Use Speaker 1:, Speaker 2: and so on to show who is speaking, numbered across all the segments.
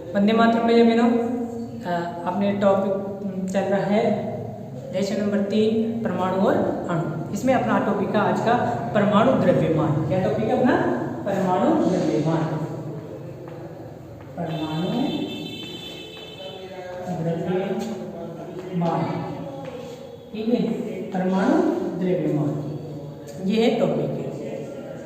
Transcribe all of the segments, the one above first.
Speaker 1: वंदे मातरम भैया बहनों, अपने टॉपिक चल रहा है लेसन नंबर 3 परमाणु और अणु। इसमें अपना टॉपिक है आज का परमाणु द्रव्यमान। क्या टॉपिक है अपना? परमाणु द्रव्यमान। परमाणु द्रव्यमान, ठीक है, परमाणु द्रव्यमान ये है टॉपिक है।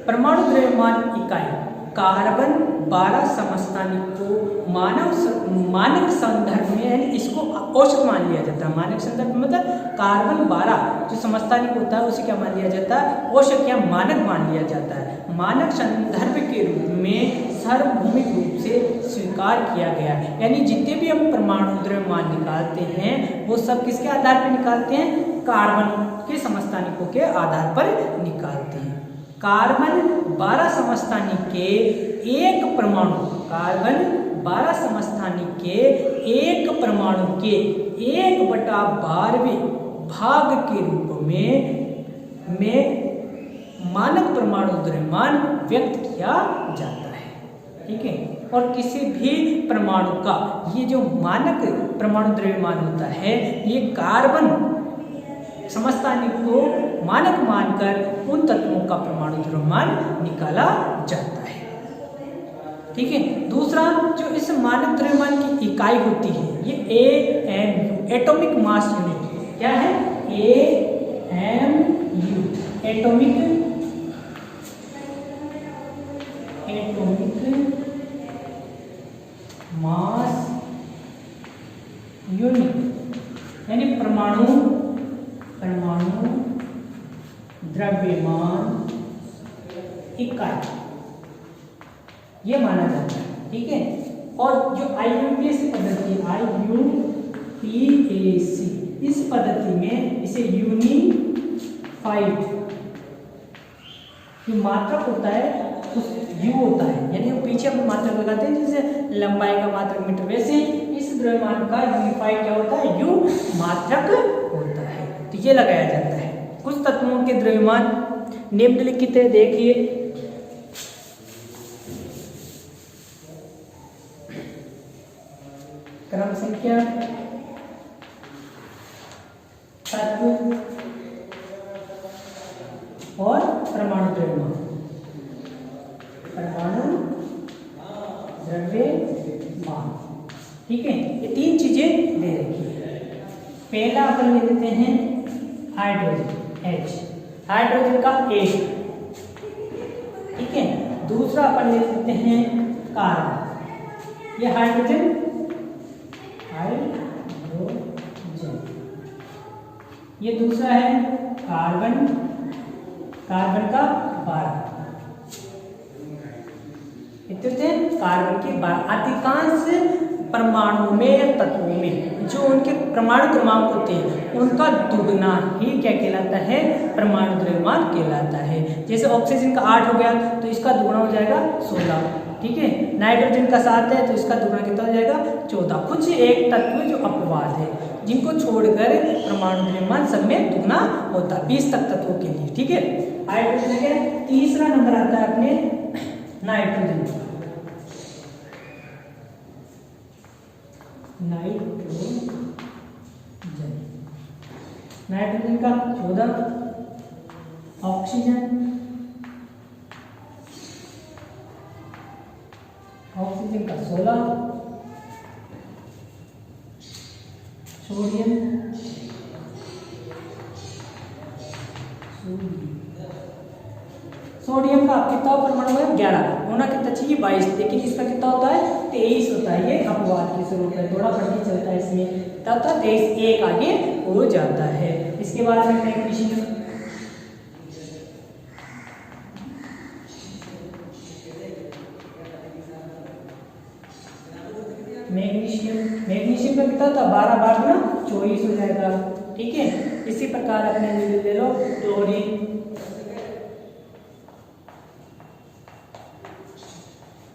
Speaker 1: परमाणु द्रव्यमान इकाई कार्बन 12 समस्थानिक को मानक संदर्भ में, यानी इसको औसत मान लिया जाता है। मानक संदर्भ मतलब कार्बन 12 जो समस्थानिक होता है उसे क्या मान लिया जाता है? औसत या मानक मान लिया जाता है। मानक संदर्भ के रूप में सार्वभौमिक रूप से स्वीकार किया गया है। यानी जितने भी हम परमाणु द्रव्यमान निकालते हैं वो सब किसके आधार पर निकालते हैं? कार्बन के समस्थानिकों के आधार पर निकालते हैं। कार्बन 12 समस्थानिक के एक परमाणु, कार्बन 12 समस्थानिक के एक परमाणु के 1/12वें भाग के रूप में मानक परमाणु द्रव्यमान व्यक्त किया जाता है, ठीक है। और किसी भी परमाणु का ये जो मानक परमाणु द्रव्यमान होता है ये कार्बन समस्थानिक को मानक मानकर उन तत्वों का परमाणु द्रव्यमान निकाला जाता है, ठीक है। दूसरा जो इस मानक द्रव्यमान की इकाई होती है ये AMU, एटॉमिक मास यूनिट। क्या है? AMU, एटॉमिक मास यूनिट, यानी परमाणु द्रव्यमान इकाई ये माना जाता है, ठीक है। और जो IUPAC पद्धति, IUPAC इस पद्धति में इसे यूनिफाइड जो मात्रक होता है उस U होता है, यानी पीछे हम मात्रक लगाते हैं जैसे लंबाई का मात्रक मीटर, वैसे इस द्रव्यमान का यूनिफाइड क्या होता है? U मात्रक होता है, तो ये लगाया जाता है। कुछ तत्वों के द्रव्यमान निम्नलिखित है, देखिए। क्रम संख्या, तत्व और परमाणु द्रव्यमान। परमाणु द्रव्यमान, ठीक है। ये तीन चीजें दे रखी है। पहला अपन ले लेते हैं हाइड्रोजन H, हाइड्रोजन का 1, ठीक है। दूसरा अपन ले लेते हैं कार्बन, ये हाइड्रोजन, ये दूसरा है कार्बन, कार्बन का 12, कार्बन के 12। अधिकांश परमाणु में या तत्वों में जो उनके परमाणु क्रमांक होते हैं उनका दुगना ही क्या कहलाता है? परमाणु द्रव्यमान कहलाता है। जैसे ऑक्सीजन का 8 हो गया तो इसका दुगना हो जाएगा 16, ठीक है। नाइट्रोजन का 7 है तो इसका दुगना कितना हो जाएगा? 14। कुछ एक तत्व जो अपवाद है जिनको छोड़कर परमाणु द्रव्यमान सब में दुगना होता है 20 तक तत्वों के लिए, ठीक है। हाइड्रोजन के तीसरा नंबर आता है अपने नाइट्रोजन। नाइट्रोजन का 14, ऑक्सीजन का 16, सोडियम का कितना परमाणु है? 11। होना कितना चाहिए? 22, लेकिन इसका कितना होता है? 23 होता है। ये अपवाद के स्वरूप है, थोड़ा बढ़ के चलता है इसमें, तब तक 23 एक आगे हो जाता है। इसके बाद में मैग्नीशियम, मैग्नीशियम का कितना था? 12 भाग ना 24 हो जाएगा, ठीक है। इसी प्रकार अपने ले लो क्लोरीन,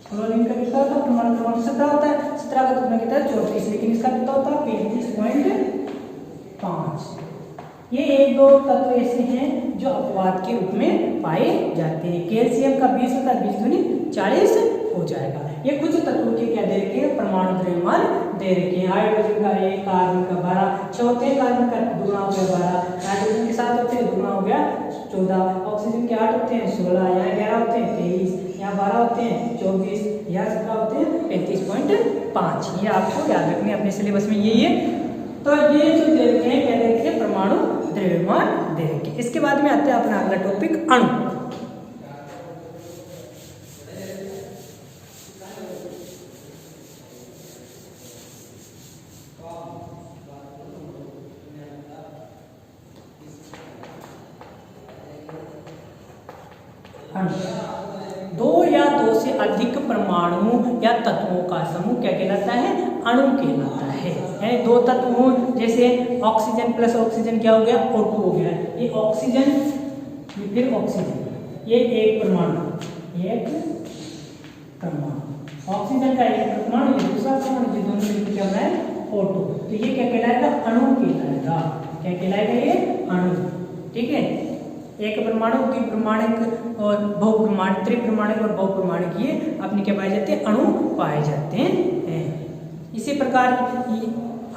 Speaker 1: क्लोरीन का कितना होता है? परमाणु क्रमांक 17 होता है। 17 का दुगना कितना है? 34, लेकिन इसका कितना होता है? 35.5। ये एक दो तत्व ऐसे हैं जो अपवाद के रूप में पाए जाते हैं। कैल्शियम का 20 होता है, 20 दूनी 40 हो जाएगा। ये कुछ तत्वों के क्या दे रखे हैं, परमाणु द्रव्यमान दे रखे हैं। हाइड्रोजन का 1, कार्बन का 12, 6 होते हैं, कार्बन का दुगना हो गया 12, नाइट्रोजन के 7 होते हैं, दुगना हो गया 14, ऑक्सीजन के 8 होते हैं 16, यहाँ 11 होते हैं 23, यहाँ 12 होते हैं 24, यहाँ 17 होते हैं 35.5। ये आपको याद रखने अपने सिलेबस में यही है। तो ये जो दे रखे हैं क्या दे रखे हैं, परमाणु द्रव्यमान दे रखे हैं। इसके बाद में आते हैं अपना अगला टॉपिक अणु। दो या दो से अधिक परमाणुओं या तत्वों का समूह क्या कहलाता है, अणु कहलाता है। दो तत्व हों, जैसे ऑक्सीजन प्लस ऑक्सीजन क्या हो गया, O2 हो गया। ये ऑक्सीजन, ये फिर ऑक्सीजन, ये एक परमाणु, ऑक्सीजन का एक परमाणु, ये दूसरा परमाणु, ये दोनों मिलकर क्या है O2। तो ये क्या कहलाएगा, अणु कहलाएगा। क्या कहलाएगा, ये अणु। ठीक है, एक परमाणु की प्रमाणिक और बहुप्रमाणिक, त्रिप्रमाणिक और बहुप्रमाणिक ये अपने क्या पाए जाते हैं, अणु पाए जाते हैं। इसी प्रकार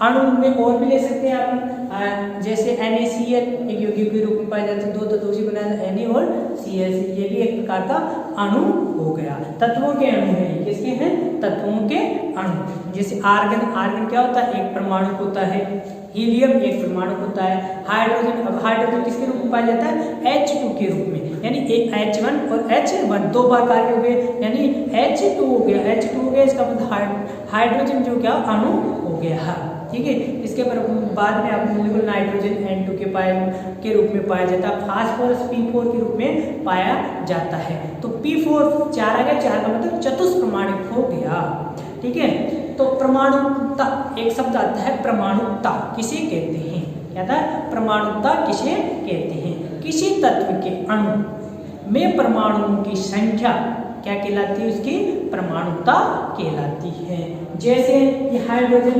Speaker 1: अणु में और भी ले सकते हैं आप, जैसे NaCl एक यौगिक के रूप में पाए जाते हैं। दो तत्वों से बना Na और Cl, ये भी एक प्रकार का अणु हो गया। तत्वों के अणु है, किसके हैं, तत्वों के अणु। जैसे आर्गन क्या होता है, एक परमाणु होता है। हीलियम एक परमाणु होता है। हाइड्रोजन, अब हाइड्रोजन किसके रूप में पाया जाता है, H2 के रूप में, यानी H1 और H1 दो बार कार्य हो गए, यानी H2 हो गया, H2 हो गया, इसका मतलब हाइड्रोजन जो क्या अणु हो गया। ठीक है, इसके बाद में आप मोलिकुलर नाइट्रोजन N2 के रूप में पाया जाता है। फास्फोरस P4 के रूप में पाया जाता है। तो P4 4 आ गया, 4 का मतलब चतुष्प्रमाणिक हो गया। ठीक है, तो परमाणुता एक शब्द आता है, परमाणुता किसे कहते हैं, क्या था, परमाणुता किसे कहते हैं, किसी तत्व के अणु में परमाणुओं की संख्या क्या कहलाती है, उसकी परमाणुता कहलाती है। जैसे ये हाइड्रोजन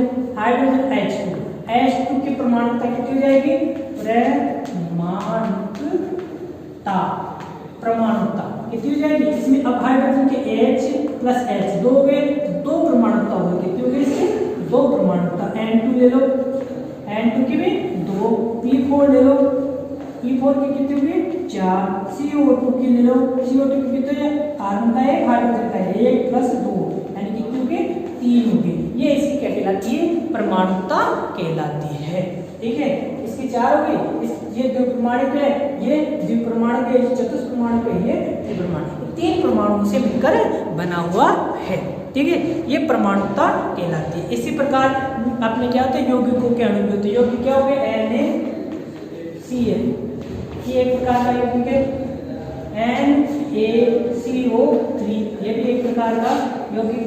Speaker 1: H2 की परमाणुता कितनी हो जाएगी, परमाणुता कितनी हो जाएगी। इसमें अब हाइड्रोजन के H प्लस H दो हो गए, दो परमाणुता हो गई, कितनी हो गई इसकी, दो परमाणुता। N2 ले लो, N2 की भी दो, P4 ले लो, P4 की कितनी हुई 4, CO2 की ले लो, CO2 की कितने, कार्बन का एक, हाइड्रोजन का 1 प्लस 2, यानी कितनी हो गई 3 हो गई। ये इसकी क्या कहलाती है, परमाणुता कहलाती है। ठीक है, इसकी 4 हो गई, ये द्विप्रमाणिक है, ये द्विप्रमाणिक है, ये चतुष्प्रमाणिक है, ये त्रिप्रमाणिक, 3 परमाणुओं से मिलकर बना हुआ है। ठीक है, ये परमाणुता कहलाती है। इसी प्रकार अपने क्या होते हैं, यौगिकों के अणु होते हैं। यौगिक क्या हो गए, NaCl, ये एक प्रकार का यौगिक है। NaCO3, ये भी एक प्रकार का यौगिक।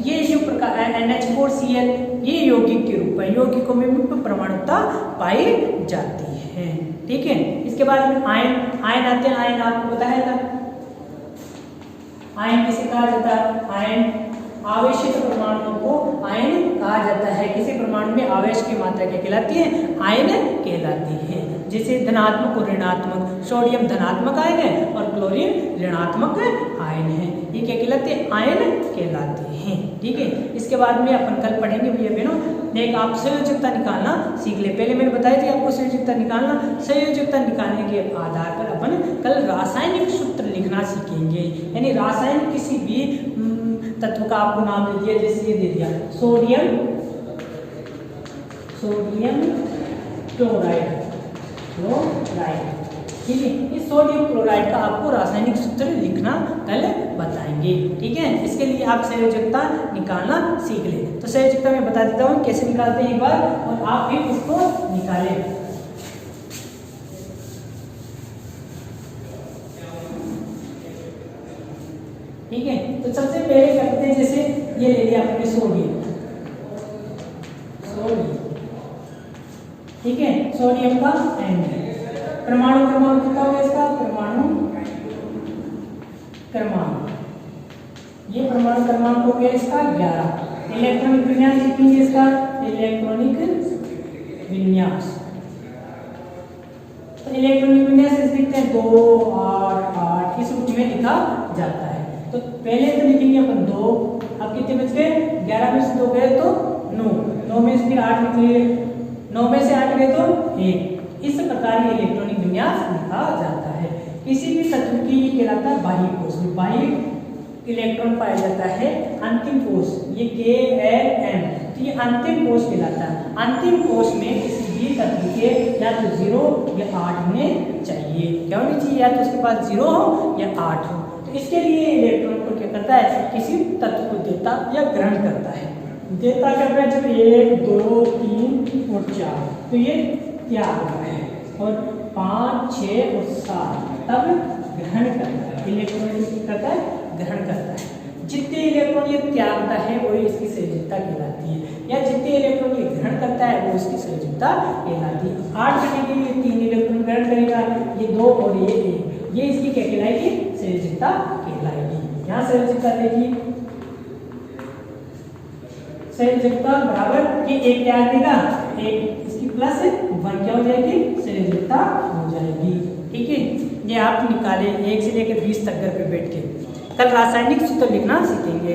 Speaker 1: ये जो प्रकार NH4Cl, ये यौगिक के रूप है। यौगिकों में भी परमाणुता पाई जाती है। ठीक है, इसके बाद में आयन आते हैं। आयन आपको बताया था, आयन किसे कहा जाता है, आयन आवेशित परमाणुओं को आयन कहा जाता है। किसी परमाणु में आवेश की मात्रा क्या कहलाती है, आयन कहलाती है। जैसे धनात्मक और ऋणात्मक, सोडियम धनात्मक आयन है और क्लोरीन ऋणात्मक आयन है। ये क्या कहलाते हैं, आयन कहलाते हैं। ठीक है, इसके बाद में अपन कल पढ़ेंगे भैया बहनों, एक आप संयोजकता निकालना सीख ले। पहले मैंने बताया थी आपको संयोजकता निकालना। संयोजकता निकालने के आधार पर अपन कल रासायनिक सूत्र लिखना सीखेंगे। यानी रासायनिक किसी भी तत्व का आपको नाम दे दिया, जैसे ये दे दिया सोडियम क्लोराइड। ठीक है, इस सोडियम क्लोराइड का आपको रासायनिक सूत्र लिखना कल बताएंगे। ठीक है, इसके लिए आप संयोजकता निकालना सीख ले। तो संयोजकता मैं बता देता हूँ कैसे निकालते हैं एक बार, और आप भी उसको निकालें। ठीक है, तो सबसे पहले करते हैं, जैसे ये ले लिया आपने सोडियम। ठीक है, सोडियम का N, परमाणु क्रमांक कितना होगा इसका, परमाणु क्रमांक, ये परमाणु क्रमांक हो गया इसका 11। इलेक्ट्रॉनिक विन्यास लिखेंगे इसका, इलेक्ट्रॉनिक विन्यास। तो इलेक्ट्रॉनिक विन्यास लिखते हैं 2 8 8, इस रूप में लिखा जाता है। तो पहले तो लिखेंगे अपन 2, अब कितने बच गए? 11 में से 2 गए तो 9, 9 में से फिर 8 निकले, 9 में से 8 गए तो 1। इस प्रकार ये इलेक्ट्रॉनिक विन्यास लिखा जाता है। किसी भी तत्व की ये कहलाता है बाह्य कोश, बाह्य इलेक्ट्रॉन पाया जाता है अंतिम कोश, ये K-L-M, तो ये अंतिम कोश कहलाता है। अंतिम कोश में किसी भी तत्व के या तो 0 या 8 होने चाहिए। क्या होनी चाहिए? या तो उसके पास 0 हो या 8 हो। तो इसके लिए इलेक्ट्रॉन को क्या करता है? किसी तत्व को देता या ग्रहण करता है। देता क्या है? जब 1, 2, 3 और 4, तो ये त्याग होता है, और 5, 6 और 7 तब ग्रहण करता है। इलेक्ट्रॉन करता है, ग्रहण करता है। जितने इलेक्ट्रॉन ये त्यागता है वही इसकी संयोजकता कहलाती है, या जितने इलेक्ट्रॉन ये ग्रहण करता है वो इसकी संयोजकता कहलाती है। 8 करने के लिए 3 इलेक्ट्रॉन ग्रहण करेगा, ये 2 और ये 1, ये इसकी क्या कहलाएगी? संयोजकता कहलाएगी। यहाँ संयोजकता देखिए, संयोजकता बराबर, ये 1 त्याग देगा, 1 इसकी प्लस 1 क्या हो जाएगी? संयोजकता हो जाएगी। ठीक है, ये आप निकाले 1 से लेकर 20 तक घर पे बैठ के। कल रासायनिक सूत्र लिखना सीखेंगे।